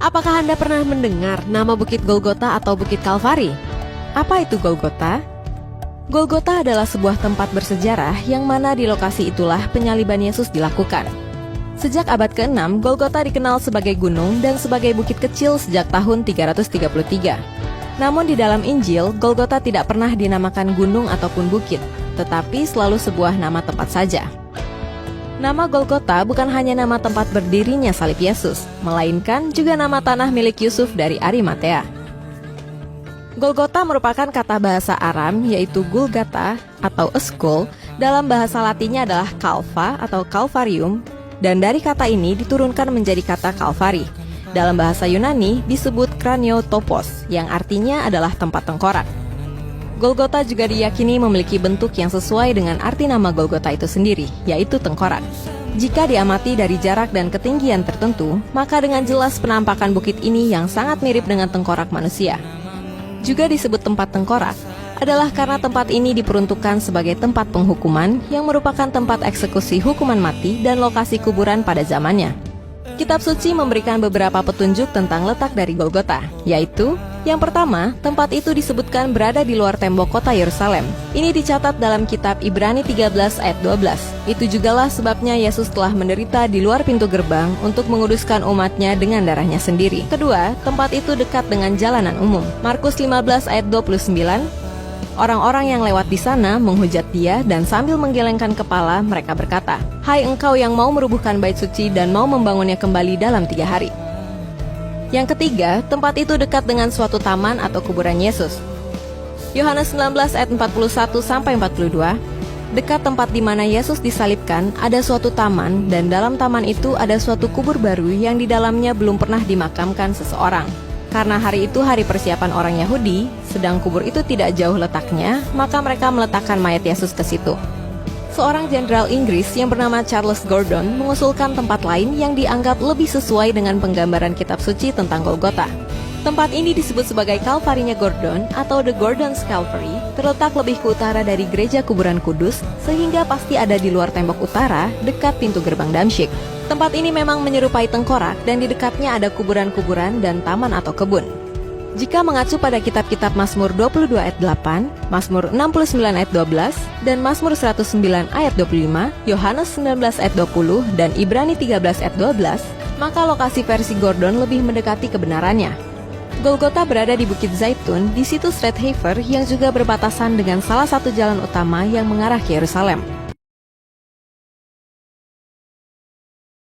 Apakah Anda pernah mendengar nama Bukit Golgota atau Bukit Kalvari? Apa itu Golgota? Golgota adalah sebuah tempat bersejarah yang mana di lokasi itulah penyaliban Yesus dilakukan. Sejak abad ke-6, Golgota dikenal sebagai gunung dan sebagai bukit kecil sejak tahun 333. Namun di dalam Injil, Golgota tidak pernah dinamakan gunung ataupun bukit, tetapi selalu sebuah nama tempat saja. Nama Golgota bukan hanya nama tempat berdirinya salib Yesus, melainkan juga nama tanah milik Yusuf dari Arimatea. Golgota merupakan kata bahasa Aram yaitu Gulgata atau a skull, dalam bahasa Latinnya adalah Calva atau Calvarium, dan dari kata ini diturunkan menjadi kata Kalvari. Dalam bahasa Yunani disebut Kraniotopos, yang artinya adalah tempat tengkorak. Golgota juga diyakini memiliki bentuk yang sesuai dengan arti nama Golgota itu sendiri, yaitu tengkorak. Jika diamati dari jarak dan ketinggian tertentu, maka dengan jelas penampakan bukit ini yang sangat mirip dengan tengkorak manusia. Juga disebut tempat tengkorak, adalah karena tempat ini diperuntukkan sebagai tempat penghukuman yang merupakan tempat eksekusi hukuman mati dan lokasi kuburan pada zamannya. Kitab suci memberikan beberapa petunjuk tentang letak dari Golgota, yaitu yang pertama, tempat itu disebutkan berada di luar tembok kota Yerusalem. Ini dicatat dalam kitab Ibrani 13 ayat 12. Itu jugalah sebabnya Yesus telah menderita di luar pintu gerbang untuk menguduskan umatnya dengan darahnya sendiri. Kedua, tempat itu dekat dengan jalanan umum. Markus 15 ayat 29. Orang-orang yang lewat di sana menghujat dia dan sambil menggelengkan kepala mereka berkata, "Hai engkau yang mau merubuhkan bait suci dan mau membangunnya kembali dalam 3 hari." Yang ketiga, tempat itu dekat dengan suatu taman atau kuburan Yesus. Yohanes 19 ayat 41-42, dekat tempat di mana Yesus disalibkan ada suatu taman dan dalam taman itu ada suatu kubur baru yang di dalamnya belum pernah dimakamkan seseorang. Karena hari itu hari persiapan orang Yahudi, sedang kubur itu tidak jauh letaknya, maka mereka meletakkan mayat Yesus ke situ. Seorang jenderal Inggris yang bernama Charles Gordon mengusulkan tempat lain yang dianggap lebih sesuai dengan penggambaran kitab suci tentang Golgota. Tempat ini disebut sebagai Kalvarinya Gordon atau The Gordon's Calvary, terletak lebih ke utara dari gereja kuburan kudus, sehingga pasti ada di luar tembok utara, dekat pintu gerbang Damsyik. Tempat ini memang menyerupai tengkorak dan di dekatnya ada kuburan-kuburan dan taman atau kebun. Jika mengacu pada kitab-kitab Mazmur 22 ayat 8, Mazmur 69 ayat 12, dan Mazmur 109 ayat 25, Yohanes 19 ayat 20, dan Ibrani 13 ayat 12, maka lokasi versi Gordon lebih mendekati kebenarannya. Golgota berada di Bukit Zaitun di situs Red Heifer yang juga berbatasan dengan salah satu jalan utama yang mengarah ke Yerusalem.